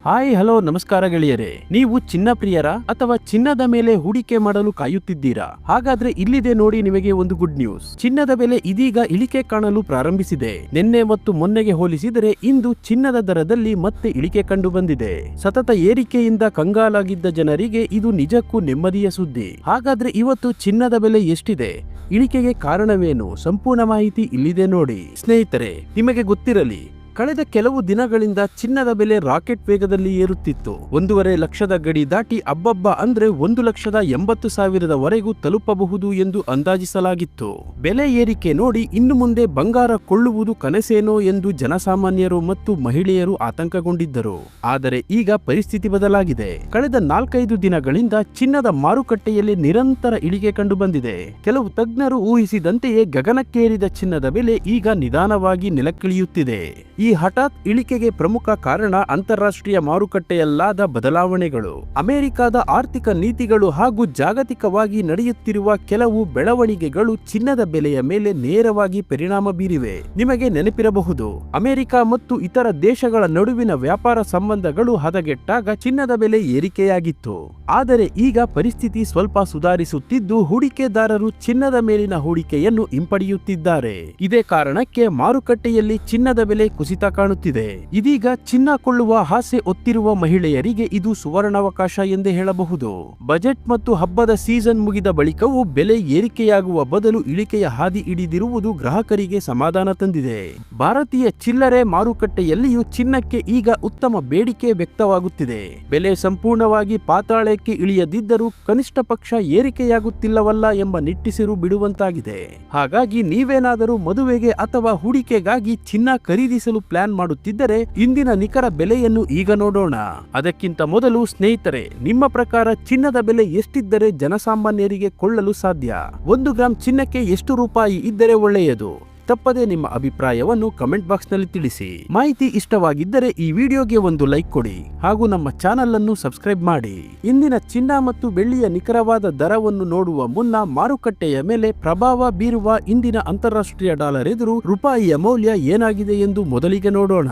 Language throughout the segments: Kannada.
ಹಾಯ್ ಹಲೋ ನಮಸ್ಕಾರ ಗೆಳೆಯರೇ. ನೀವು ಚಿನ್ನ ಪ್ರಿಯರ ಅಥವಾ ಚಿನ್ನದ ಮೇಲೆ ಹೂಡಿಕೆ ಮಾಡಲು ಕಾಯುತ್ತಿದ್ದೀರಾ? ಹಾಗಾದ್ರೆ ಇಲ್ಲಿದೆ ನೋಡಿ ನಿಮಗೆ ಒಂದು ಗುಡ್ ನ್ಯೂಸ್. ಚಿನ್ನದ ಬೆಲೆ ಇದೀಗ ಇಳಿಕೆ ಕಾಣಲು ಪ್ರಾರಂಭಿಸಿದೆ. ನಿನ್ನೆ ಮತ್ತು ಮೊನ್ನೆಗೆ ಹೋಲಿಸಿದರೆ ಇಂದು ಚಿನ್ನದ ದರದಲ್ಲಿ ಮತ್ತೆ ಇಳಿಕೆ ಕಂಡು ಬಂದಿದೆ. ಸತತ ಏರಿಕೆಯಿಂದ ಕಂಗಾಲಾಗಿದ್ದ ಜನರಿಗೆ ಇದು ನಿಜಕ್ಕೂ ನೆಮ್ಮದಿಯ ಸುದ್ದಿ. ಹಾಗಾದ್ರೆ ಇವತ್ತು ಚಿನ್ನದ ಬೆಲೆ ಎಷ್ಟಿದೆ, ಇಳಿಕೆಗೆ ಕಾರಣವೇನು, ಸಂಪೂರ್ಣ ಮಾಹಿತಿ ಇಲ್ಲಿದೆ ನೋಡಿ. ಸ್ನೇಹಿತರೆ, ನಿಮಗೆ ಗೊತ್ತಿರಲಿ, ಕಳೆದ ಕೆಲವು ದಿನಗಳಿಂದ ಚಿನ್ನದ ಬೆಲೆ ರಾಕೆಟ್ ವೇಗದಲ್ಲಿ ಏರುತ್ತಿತ್ತು. 1.5 ಲಕ್ಷದ ಗಡಿ ದಾಟಿ ಅಬ್ಬಬ್ಬ ಅಂದ್ರೆ 1,80,000ವರೆಗೂ ತಲುಪಬಹುದು ಎಂದು ಅಂದಾಜಿಸಲಾಗಿತ್ತು. ಬೆಲೆ ಏರಿಕೆ ನೋಡಿ ಇನ್ನು ಮುಂದೆ ಬಂಗಾರ ಕೊಳ್ಳುವುದು ಕನಸೇನೋ ಎಂದು ಜನಸಾಮಾನ್ಯರು ಮತ್ತು ಮಹಿಳೆಯರು ಆತಂಕಗೊಂಡಿದ್ದರು. ಆದರೆ ಈಗ ಪರಿಸ್ಥಿತಿ ಬದಲಾಗಿದೆ. ಕಳೆದ 4-5 ದಿನಗಳಿಂದ ಚಿನ್ನದ ಮಾರುಕಟ್ಟೆಯಲ್ಲಿ ನಿರಂತರ ಇಳಿಕೆ ಕಂಡು ಬಂದಿದೆ. ಕೆಲವು ತಜ್ಞರು ಊಹಿಸಿದಂತೆಯೇ ಗಗನಕ್ಕೇರಿದ ಚಿನ್ನದ ಬೆಲೆ ಈಗ ನಿಧಾನವಾಗಿ ನೆಲಕ್ಕಿಳಿಯುತ್ತಿದೆ. ಈ ಹಠಾತ್ ಇಳಿಕೆಗೆ ಪ್ರಮುಖ ಕಾರಣ ಅಂತಾರಾಷ್ಟ್ರೀಯ ಮಾರುಕಟ್ಟೆಯಲ್ಲಾದ ಬದಲಾವಣೆಗಳು, ಅಮೆರಿಕದ ಆರ್ಥಿಕ ನೀತಿಗಳು ಹಾಗೂ ಜಾಗತಿಕವಾಗಿ ನಡೆಯುತ್ತಿರುವ ಕೆಲವು ಬೆಳವಣಿಗೆಗಳು ಚಿನ್ನದ ಬೆಲೆಯ ಮೇಲೆ ನೇರವಾಗಿ ಪರಿಣಾಮ ಬೀರಿವೆ. ನಿಮಗೆ ನೆನಪಿರಬಹುದು, ಅಮೆರಿಕ ಮತ್ತು ಇತರ ದೇಶಗಳ ನಡುವಿನ ವ್ಯಾಪಾರ ಸಂಬಂಧಗಳು ಹದಗೆಟ್ಟಾಗ ಚಿನ್ನದ ಬೆಲೆ ಏರಿಕೆಯಾಗಿತ್ತು. ಆದರೆ ಈಗ ಪರಿಸ್ಥಿತಿ ಸ್ವಲ್ಪ ಸುಧಾರಿಸುತ್ತಿದ್ದು ಹೂಡಿಕೆದಾರರು ಚಿನ್ನದ ಮೇಲಿನ ಹೂಡಿಕೆಯನ್ನು ಹಿಂಪಡೆಯುತ್ತಿದ್ದಾರೆ. ಇದೇ ಕಾರಣಕ್ಕೆ ಮಾರುಕಟ್ಟೆಯಲ್ಲಿ ಚಿನ್ನದ ಬೆಲೆ ಕುಸಿತ ಕಾಣುತ್ತಿದೆ. ಇದೀಗ ಚಿನ್ನ ಕೊಳ್ಳುವ ಆಸೆ ಹೊತ್ತಿರುವ ಮಹಿಳೆಯರಿಗೆ ಇದು ಸುವರ್ಣಾವಕಾಶ ಎಂದೇ ಹೇಳಬಹುದು. ಬಜೆಟ್ ಮತ್ತು ಹಬ್ಬದ ಸೀಸನ್ ಮುಗಿದ ಬಳಿಕವೂ ಬೆಲೆ ಏರಿಕೆಯಾಗುವ ಬದಲು ಇಳಿಕೆಯ ಹಾದಿ ಹಿಡಿದಿರುವುದು ಗ್ರಾಹಕರಿಗೆ ಸಮಾಧಾನ ತಂದಿದೆ. ಭಾರತೀಯ ಚಿಲ್ಲರೆ ಮಾರುಕಟ್ಟೆಯಲ್ಲಿಯೂ ಚಿನ್ನಕ್ಕೆ ಈಗ ಉತ್ತಮ ಬೇಡಿಕೆ ವ್ಯಕ್ತವಾಗುತ್ತಿದೆ. ಬೆಲೆ ಸಂಪೂರ್ಣವಾಗಿ ಪಾತಾಳಕ್ಕೆ ಇಳಿಯದಿದ್ದರೂ ಕನಿಷ್ಠ ಪಕ್ಷ ಏರಿಕೆಯಾಗುತ್ತಿಲ್ಲವಲ್ಲ ಎಂಬ ನಿಟ್ಟಿಸಿರು ಬಿಡುವಂತಾಗಿದೆ. ಹಾಗಾಗಿ ನೀವೇನಾದರೂ ಮದುವೆಗೆ ಅಥವಾ ಹೂಡಿಕೆಗಾಗಿ ಚಿನ್ನ ಖರೀದಿಸಲು ಪ್ಲಾನ್ ಮಾಡುತ್ತಿದ್ದರೆ ಇಂದಿನ ನಿಖರ ಬೆಲೆಯನ್ನು ಈಗ ನೋಡೋಣ. ಅದಕ್ಕಿಂತ ಮೊದಲು ಸ್ನೇಹಿತರೆ, ನಿಮ್ಮ ಪ್ರಕಾರ ಚಿನ್ನದ ಬೆಲೆ ಎಷ್ಟಿದ್ದರೆ ಜನಸಾಮಾನ್ಯರಿಗೆ ಕೊಳ್ಳಲು ಸಾಧ್ಯ? 1 ಗ್ರಾಂ ಚಿನ್ನಕ್ಕೆ ಎಷ್ಟು ರೂಪಾಯಿ ಇದ್ದರೆ ಒಳ್ಳೆಯದು? ತಪ್ಪದೆ ನಿಮ್ಮ ಅಭಿಪ್ರಾಯವನ್ನು ಕಮೆಂಟ್ ಬಾಕ್ಸ್ ನಲ್ಲಿ ತಿಳಿಸಿ. ಮಾಹಿತಿ ಇಷ್ಟವಾಗಿದ್ದರೆ ಈ ವಿಡಿಯೋಗೆ ಒಂದು ಲೈಕ್ ಕೊಡಿ ಹಾಗೂ ನಮ್ಮ ಚಾನೆಲ್ ಅನ್ನು ಸಬ್ಸ್ಕ್ರೈಬ್ ಮಾಡಿ. ಇಂದಿನ ಚಿನ್ನ ಮತ್ತು ಬೆಳ್ಳಿಯ ನಿಖರವಾದ ದರವನ್ನು ನೋಡುವ ಮುನ್ನ ಮಾರುಕಟ್ಟೆಯ ಮೇಲೆ ಪ್ರಭಾವ ಬೀರುವ ಇಂದಿನ ಅಂತಾರಾಷ್ಟ್ರೀಯ ಡಾಲರ್ ಎದುರು ರೂಪಾಯಿಯ ಮೌಲ್ಯ ಏನಾಗಿದೆ ಎಂದು ಮೊದಲಿಗೆ ನೋಡೋಣ.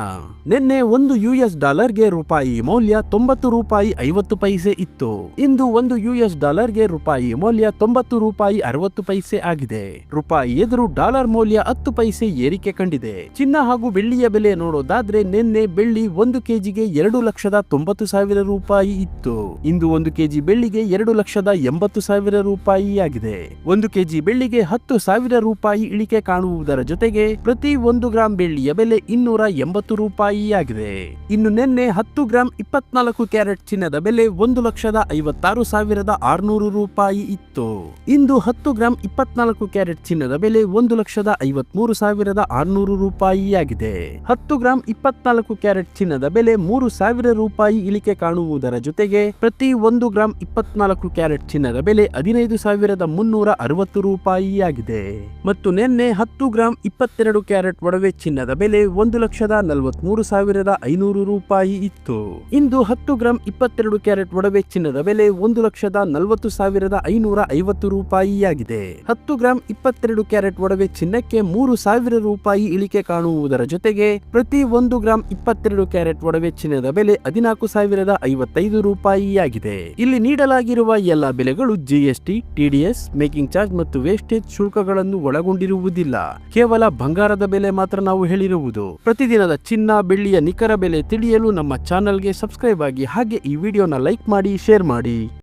ನಿನ್ನೆ $1 ಗೆ ರೂಪಾಯಿ ಮೌಲ್ಯ 90 ರೂಪಾಯಿ 50 ಪೈಸೆ ಇತ್ತು. ಇಂದು $1 ಗೆ ರೂಪಾಯಿ ಮೌಲ್ಯ 90 ರೂಪಾಯಿ 60 ಪೈಸೆ ಆಗಿದೆ. ರೂಪಾಯಿ ಎದುರು ಡಾಲರ್ ಮೌಲ್ಯ 10 ಪೈಸೆ ಏರಿಕೆ ಕಂಡಿದೆ. ಚಿನ್ನ ಹಾಗೂ ಬೆಳ್ಳಿಯ ಬೆಲೆ ನೋಡೋದಾದ್ರೆ ನಿನ್ನೆ ಬೆಳ್ಳಿ 1 ಕೆಜಿಗೆ 2,90,000 ರೂಪಾಯಿ ಇತ್ತು. ಇಂದು 1 ಕೆಜಿ ಬೆಳ್ಳಿಗೆ 2,80,000 ರೂಪಾಯಿ ಆಗಿದೆ. 1 ಕೆಜಿ ಬೆಳ್ಳಿಗೆ 10,000 ರೂಪಾಯಿ ಇಳಿಕೆ ಕಾಣುವುದರ ಜೊತೆಗೆ ಪ್ರತಿ 1 ಗ್ರಾಂ ಬೆಳ್ಳಿಯ ಬೆಲೆ 280 ರೂಪಾಯಿ ಆಗಿದೆ. ಇನ್ನು ನಿನ್ನೆ 10 ಗ್ರಾಂ 24 ಕ್ಯಾರೆಟ್ ಚಿನ್ನದ ಬೆಲೆ 1,56,600 ರೂಪಾಯಿ ಇತ್ತು. ಇಂದು 10 ಗ್ರಾಂ 24 ಕ್ಯಾರೆಟ್ ಚಿನ್ನದ ಬೆಲೆ 1,53,600 ರೂಪಾಯಿ ಆಗಿದೆ. 10 ಗ್ರಾಂ 24 ಕ್ಯಾರೆಟ್ ಚಿನ್ನದ ಬೆಲೆ 3,000 ರೂಪಾಯಿ ಇಳಿಕೆ ಕಾಣುವುದರ ಜೊತೆಗೆ ಪ್ರತಿ 1 ಗ್ರಾಂ 24 ಕ್ಯಾರೆಟ್ ಚಿನ್ನದ ಬೆಲೆ 15,360 ರೂಪಾಯಿ ಆಗಿದೆ. ಮತ್ತು ನಿನ್ನೆ 10 ಗ್ರಾಂ 22 ಕ್ಯಾರೆಟ್ ಒಡವೆ ಚಿನ್ನದ ಬೆಲೆ 1,43,500 ರೂಪಾಯಿ ಇತ್ತು. ಇಂದು 10 ಗ್ರಾಂ 22 ಕ್ಯಾರೆಟ್ ಒಡವೆ ಚಿನ್ನದ ಬೆಲೆ 1,40,550 ರೂಪಾಯಿ ಆಗಿದೆ. 10 ಗ್ರಾಂ 22 ಕ್ಯಾರೆಟ್ ಒಡವೆ ಚಿನ್ನಕ್ಕೆ 3,000 ರೂಪಾಯಿ ಇಳಿಕೆ ಕಾಣುವುದರ ಜೊತೆಗೆ ಪ್ರತಿ 1 ಗ್ರಾಂ 22 ಕ್ಯಾರೆಟ್ ಒಡವೆ ಚಿನ್ನದ ಬೆಲೆ 14,055 ರೂಪಾಯಿ ಆಗಿದೆ. ಇಲ್ಲಿ ನೀಡಲಾಗಿರುವ ಎಲ್ಲಾ ಬೆಲೆಗಳು GST, TDS, ಮೇಕಿಂಗ್ ಚಾರ್ಜ್ ಮತ್ತು ವೇಸ್ಟೇಜ್ ಶುಲ್ಕಗಳನ್ನು ಒಳಗೊಂಡಿರುವುದಿಲ್ಲ. ಕೇವಲ ಬಂಗಾರದ ಬೆಲೆ ಮಾತ್ರ ನಾವು ಹೇಳಿರುವುದು. ಪ್ರತಿದಿನದ ಚಿನ್ನ ಬೆಳ್ಳಿಯ ನಿಖರ ಬೆಲೆ ತಿಳಿಯಲು ನಮ್ಮ ಚಾನೆಲ್ಗೆ ಸಬ್ಸ್ಕ್ರೈಬ್ ಆಗಿ, ಹಾಗೆ ಈ ವಿಡಿಯೋನ ಲೈಕ್ ಮಾಡಿ, ಶೇರ್ ಮಾಡಿ.